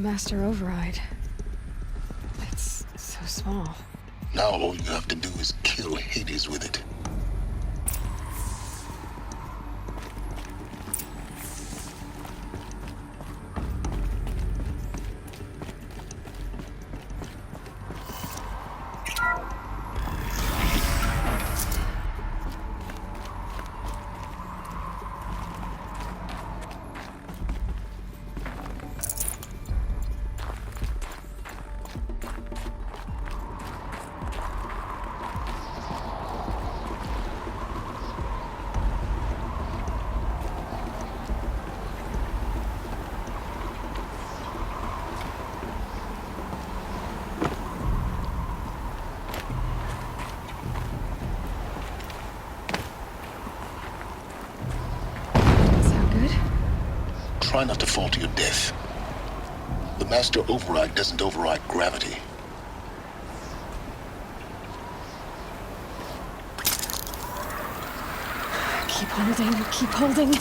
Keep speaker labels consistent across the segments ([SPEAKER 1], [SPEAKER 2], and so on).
[SPEAKER 1] master override. It's so small.
[SPEAKER 2] Now all you have to do is kill Hades with it. Try not to fall to your death. The Master Override doesn't override gravity.
[SPEAKER 1] Keep holding, keep holding.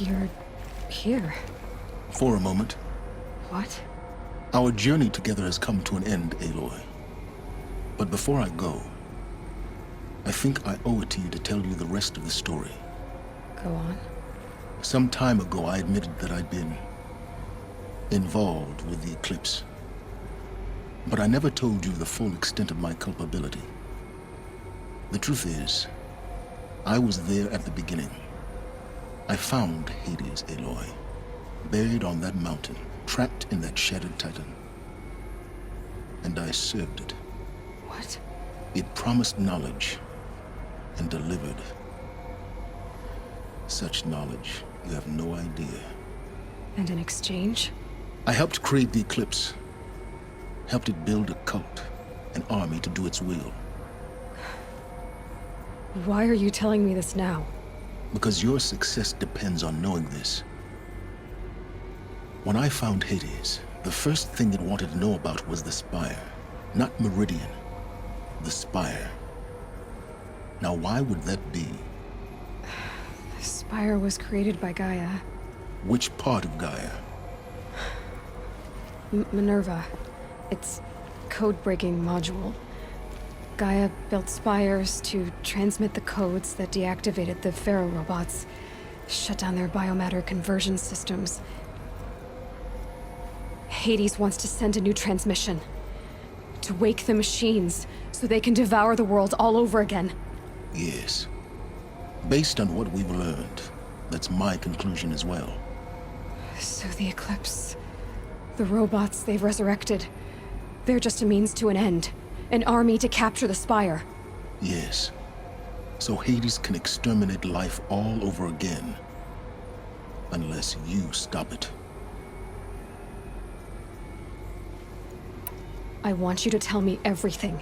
[SPEAKER 1] You're here.
[SPEAKER 2] For a moment.
[SPEAKER 1] What?
[SPEAKER 2] Our journey together has come to an end, Aloy. But before I go, I think I owe it to you to tell you the rest of the story.
[SPEAKER 1] Go on.
[SPEAKER 2] Some time ago, I admitted that I'd been involved with the eclipse. But I never told you the full extent of my culpability. The truth is, I was there at the beginning. I found Hades, Aloy, buried on that mountain, trapped in that shattered titan. And I served it.
[SPEAKER 1] What?
[SPEAKER 2] It promised knowledge and delivered. Such knowledge, you have no idea.
[SPEAKER 1] And in exchange?
[SPEAKER 2] I helped create the eclipse. Helped it build a cult, an army to do its will.
[SPEAKER 1] Why are you telling me this now?
[SPEAKER 2] Because your success depends on knowing this. When I found Hades, the first thing it wanted to know about was the Spire. Not Meridian. The Spire. Now why would that be?
[SPEAKER 1] The Spire was created by Gaia.
[SPEAKER 2] Which part of Gaia?
[SPEAKER 1] Minerva. Its code-breaking module. Gaia built spires to transmit the codes that deactivated the Pharaoh robots, shut down their biomatter conversion systems. Hades wants to send a new transmission. To wake the machines, so they can devour the world all over again.
[SPEAKER 2] Yes. Based on what we've learned, that's my conclusion as well.
[SPEAKER 1] So the Eclipse, the robots they've resurrected, they're just a means to an end. An army to capture the Spire.
[SPEAKER 2] Yes. So Hades can exterminate life all over again. Unless you stop it.
[SPEAKER 1] I want you to tell me everything.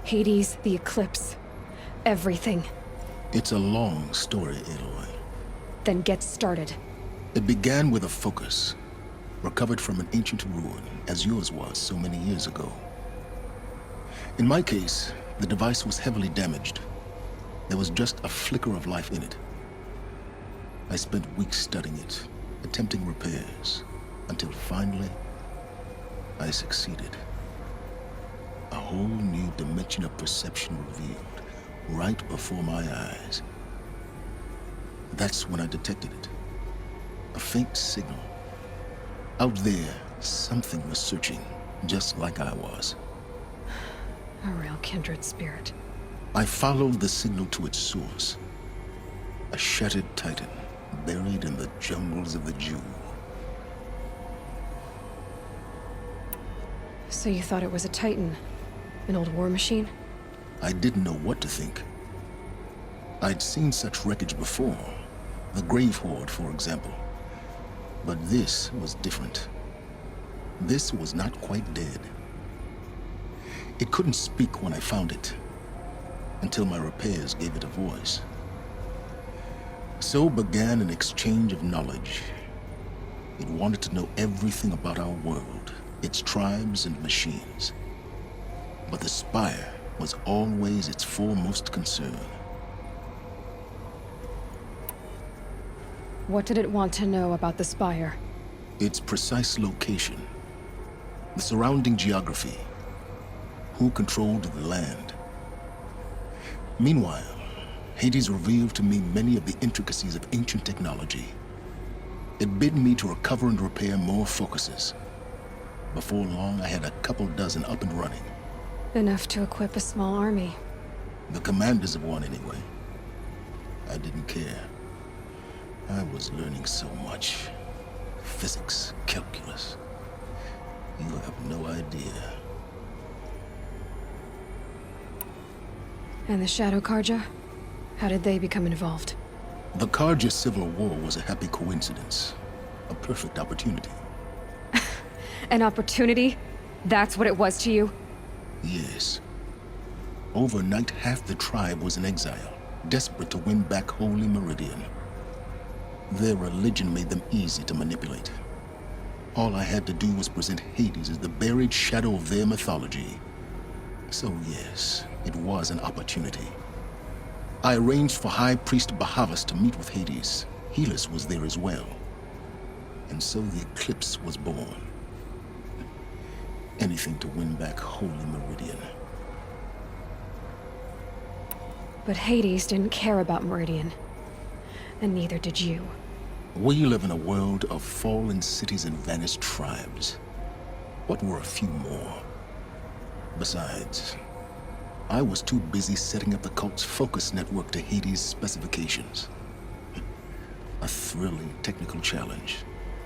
[SPEAKER 1] Hades, the Eclipse. Everything.
[SPEAKER 2] It's a long story, Aloy.
[SPEAKER 1] Then get started.
[SPEAKER 2] It began with a focus. Recovered from an ancient ruin, as yours was so many years ago. In my case, the device was heavily damaged. There was just a flicker of life in it. I spent weeks studying it, attempting repairs, until finally, I succeeded. A whole new dimension of perception revealed right before my eyes. That's when I detected it. A faint signal. Out there, something was searching, just like I was.
[SPEAKER 1] A real kindred spirit.
[SPEAKER 2] I followed the signal to its source. A shattered titan, buried in the jungles of the Jew.
[SPEAKER 1] So you thought it was a titan? An old war machine?
[SPEAKER 2] I didn't know what to think. I'd seen such wreckage before. The Grave Horde, for example. But this was different. This was not quite dead. It couldn't speak when I found it, until my repairs gave it a voice. So began an exchange of knowledge. It wanted to know everything about our world, its tribes and machines. But the Spire was always its foremost concern.
[SPEAKER 1] What did it want to know about the Spire?
[SPEAKER 2] Its precise location, the surrounding geography, who controlled the land. Meanwhile, Hades revealed to me many of the intricacies of ancient technology. It bid me to recover and repair more focuses. Before long, I had a couple dozen up and running.
[SPEAKER 1] Enough to equip a small army.
[SPEAKER 2] The commanders of one, anyway. I didn't care. I was learning so much. Physics, calculus. You have no idea.
[SPEAKER 1] And the Shadow Karja? How did they become involved?
[SPEAKER 2] The Karja Civil War was a happy coincidence. A perfect opportunity.
[SPEAKER 1] An opportunity? That's what it was to you?
[SPEAKER 2] Yes. Overnight, half the tribe was in exile, desperate to win back Holy Meridian. Their religion made them easy to manipulate. All I had to do was present Hades as the buried shadow of their mythology. So yes, it was an opportunity. I arranged for High Priest Bahavas to meet with Hades. Helis was there as well. And so the eclipse was born. Anything to win back Holy Meridian.
[SPEAKER 1] But Hades didn't care about Meridian. And neither did you.
[SPEAKER 2] We live in a world of fallen cities and vanished tribes. What were a few more? Besides, I was too busy setting up the cult's focus network to Hades' specifications. A thrilling technical challenge,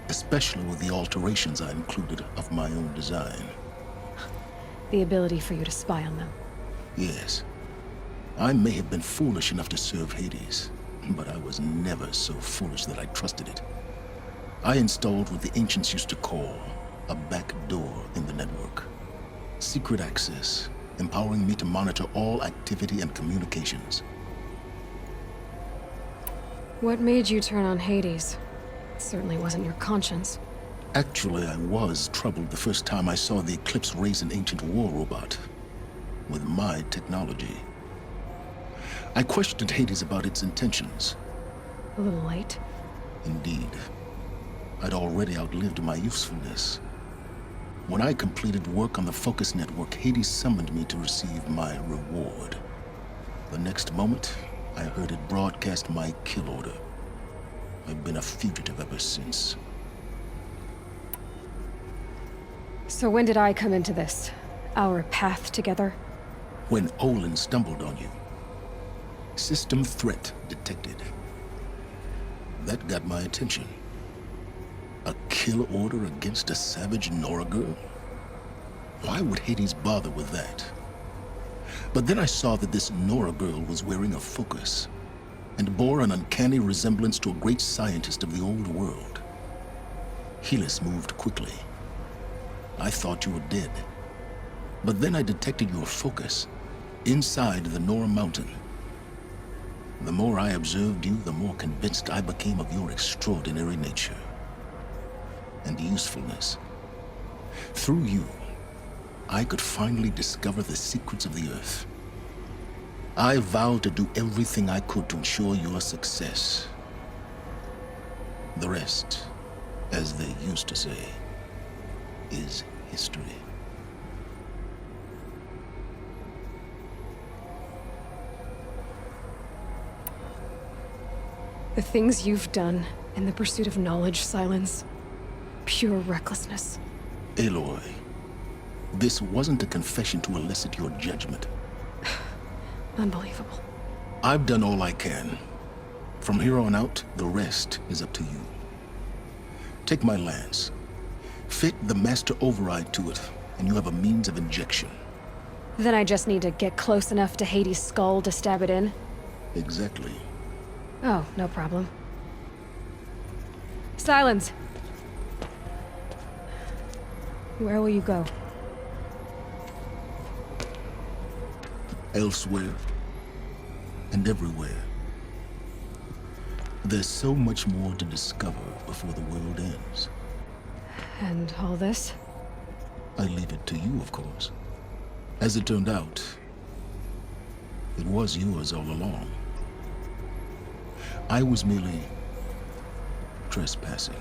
[SPEAKER 2] especially with the alterations I included of my own design.
[SPEAKER 1] The ability for you to spy on them.
[SPEAKER 2] Yes. I may have been foolish enough to serve Hades, but I was never so foolish that I trusted it. I installed what the ancients used to call a back door in the network. Secret access, empowering me to monitor all activity and communications.
[SPEAKER 1] What made you turn on Hades? It certainly wasn't your conscience.
[SPEAKER 2] Actually, I was troubled the first time I saw the Eclipse raise an ancient war robot with my technology. I questioned Hades about its intentions.
[SPEAKER 1] A little late.
[SPEAKER 2] Indeed. I'd already outlived my usefulness. When I completed work on the Focus Network, Hades summoned me to receive my reward. The next moment, I heard it broadcast my kill order. I've been a fugitive ever since.
[SPEAKER 1] So when did I come into this? Our path together?
[SPEAKER 2] When Olin stumbled on you. System threat detected. That got my attention. A kill order against a savage Nora girl? Why would Hades bother with that? But then I saw that this Nora girl was wearing a focus, and bore an uncanny resemblance to a great scientist of the old world. Helis moved quickly. I thought you were dead. But then I detected your focus inside the Nora mountain. The more I observed you, the more convinced I became of your extraordinary nature and usefulness. Through you, I could finally discover the secrets of the Earth. I vowed to do everything I could to ensure your success. The rest, as they used to say, is history.
[SPEAKER 1] The things you've done in the pursuit of knowledge, Silence, pure recklessness.
[SPEAKER 2] Aloy, this wasn't a confession to elicit your judgment.
[SPEAKER 1] Unbelievable.
[SPEAKER 2] I've done all I can. From here on out, the rest is up to you. Take my lance. Fit the master override to it, and you have a means of injection.
[SPEAKER 1] Then I just need to get close enough to Hades' skull to stab it in?
[SPEAKER 2] Exactly.
[SPEAKER 1] Oh, no problem. Silence! Where will you go?
[SPEAKER 2] Elsewhere. And everywhere. There's so much more to discover before the world ends.
[SPEAKER 1] And all this?
[SPEAKER 2] I leave it to you, of course. As it turned out, it was yours all along. I was merely trespassing.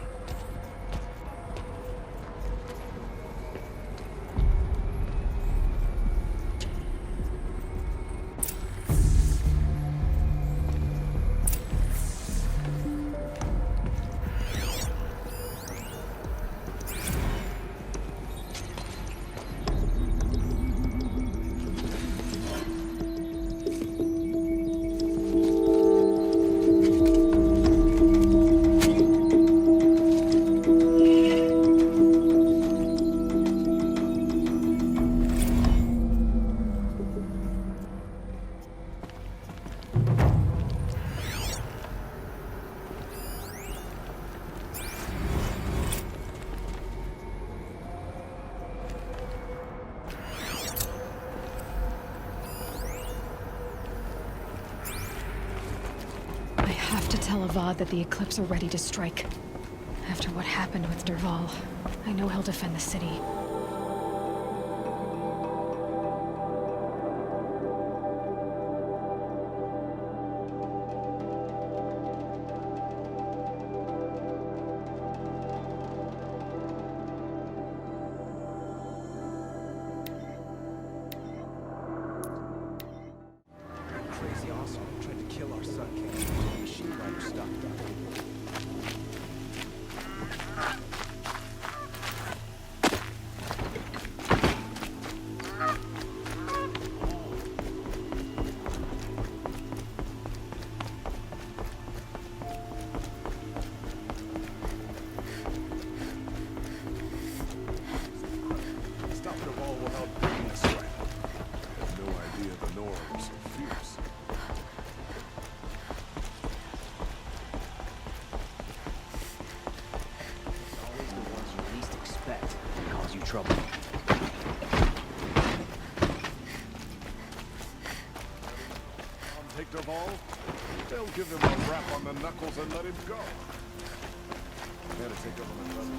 [SPEAKER 1] Tell Avad that the Eclipse are ready to strike. After what happened with Dervahl, I know he'll defend the city.
[SPEAKER 3] Crazy awesome tried to kill our sun king. Machine rider stopped that. Stopping the ball will help bring this way. Have no idea the norms are fierce.
[SPEAKER 4] Always the ones you least expect can cause you trouble.
[SPEAKER 3] Take the ball. They'll give him a rap on the knuckles and let him go. Better take over my brother.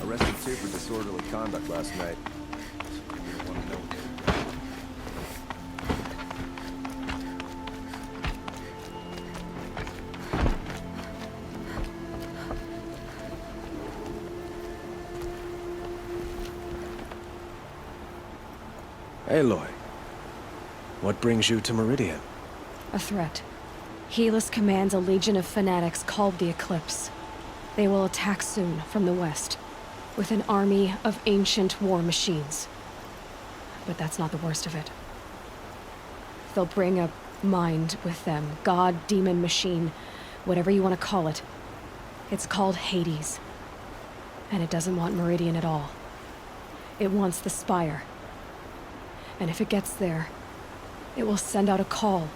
[SPEAKER 3] Arrested two for disorderly conduct last night. You don't want to know. Aloy, what brings you to Meridian?
[SPEAKER 1] A threat. Helis commands a legion of fanatics called the Eclipse. They will attack soon from the west, with an army of ancient war machines. But that's not the worst of it. They'll bring a mind with them, god, demon, machine, whatever you want to call it. It's called Hades. And it doesn't want Meridian at all. It wants the Spire. And if it gets there, it will send out a call,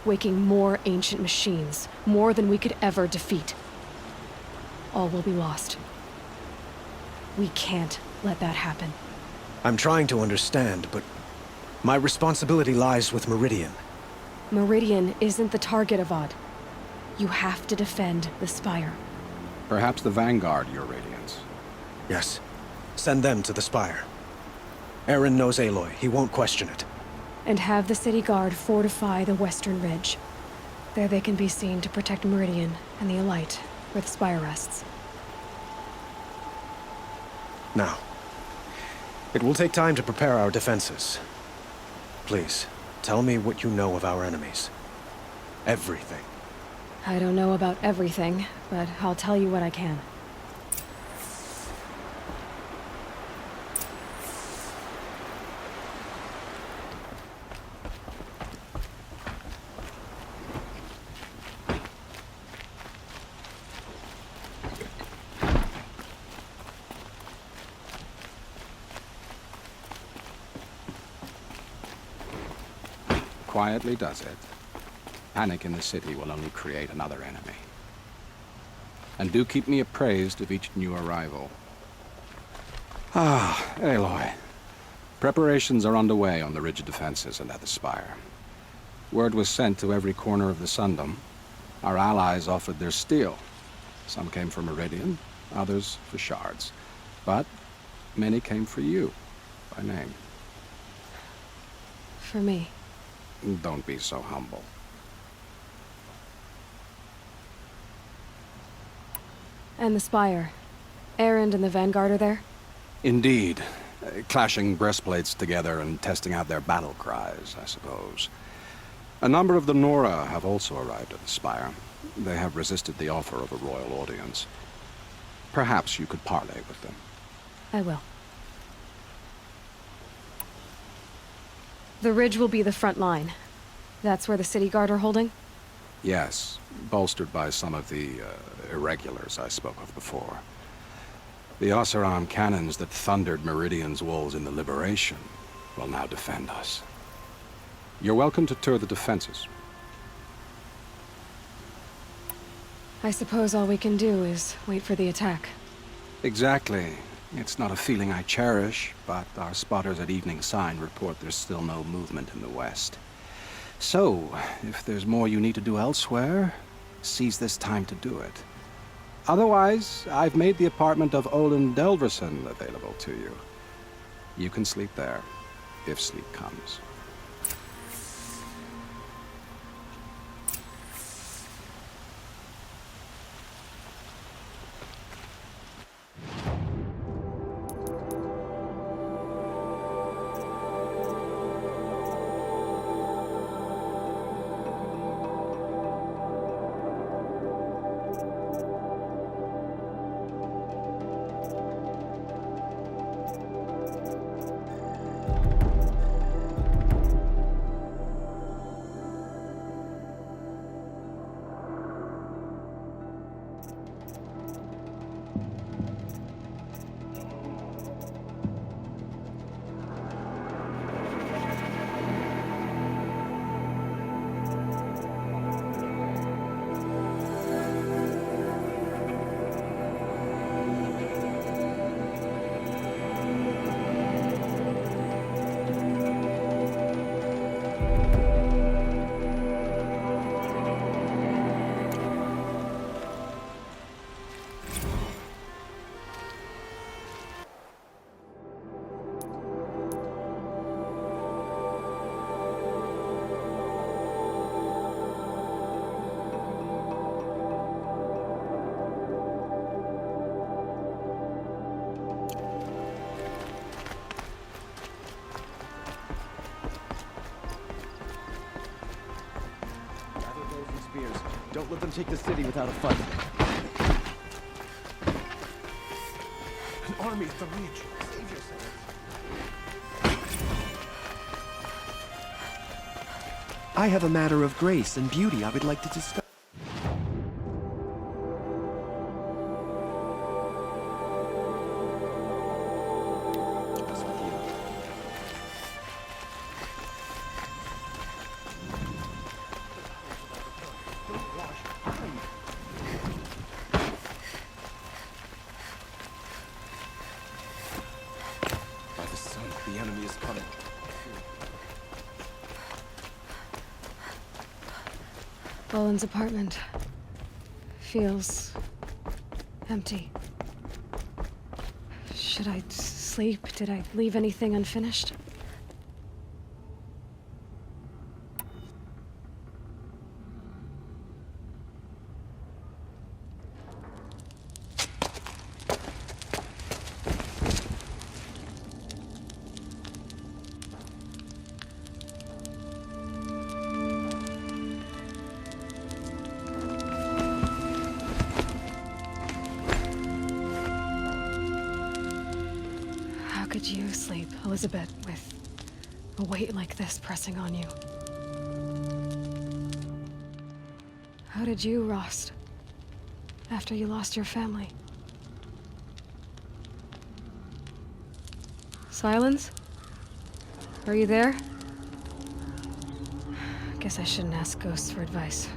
[SPEAKER 1] waking more ancient machines, more than we could ever defeat. All will be lost. We can't let that happen.
[SPEAKER 5] I'm trying to understand, but my responsibility lies with Meridian.
[SPEAKER 1] Meridian isn't the target, Avad. You have to defend the Spire.
[SPEAKER 6] Perhaps the Vanguard, Your Radiance.
[SPEAKER 5] Yes, Send them to the spire. Aaron knows Aloy. He won't question it.
[SPEAKER 1] And have the city guard fortify the western ridge. There they can be seen to protect Meridian and the Elite, where the spire rests.
[SPEAKER 5] Now, it will take time to prepare our defenses. Please, tell me what you know of our enemies. Everything.
[SPEAKER 1] I don't know about everything, but I'll tell you what I can.
[SPEAKER 6] Quietly does it. Panic in the city will only create another enemy. And do keep me appraised of each new arrival. Ah, Aloy. Preparations are underway on the ridge of defenses and at the spire. Word was sent to every corner of the Sundom. Our allies offered their steel. Some came for Meridian, others for shards. But many came for you, by name.
[SPEAKER 1] For me.
[SPEAKER 6] Don't be so humble.
[SPEAKER 1] And the spire. Erend and the Vanguard are there?
[SPEAKER 6] Indeed. Clashing breastplates together and testing out their battle cries, I suppose. A number of the Nora have also arrived at the spire. They have resisted the offer of a royal audience. Perhaps you could parley with them.
[SPEAKER 1] I will. The ridge will be the front line. That's where the city guard are holding?
[SPEAKER 6] Yes, bolstered by some of the irregulars I spoke of before. The Oseram cannons that thundered Meridian's walls in the Liberation will now defend us. You're welcome to tour the defenses.
[SPEAKER 1] I suppose all we can do is wait for the attack.
[SPEAKER 6] Exactly. It's not a feeling I cherish, but our spotters at Evening Sign report there's still no movement in the west. So, if there's more you need to do elsewhere, seize this time to do it. Otherwise, I've made the apartment of Olin Delverson available to you. You can sleep there, if sleep comes.
[SPEAKER 4] Don't let them take the city without a fight.
[SPEAKER 3] An army at the reach. Save yourself.
[SPEAKER 4] I have a matter of grace and beauty I would like to discuss.
[SPEAKER 3] By the sun, the enemy is coming.
[SPEAKER 1] Olin's apartment feels empty. Should I sleep? Did I leave anything unfinished? How could you sleep, Elizabeth, with a weight like this pressing on you? How did you, Rost, after you lost your family? Silence? Are you there? Guess I shouldn't ask ghosts for advice.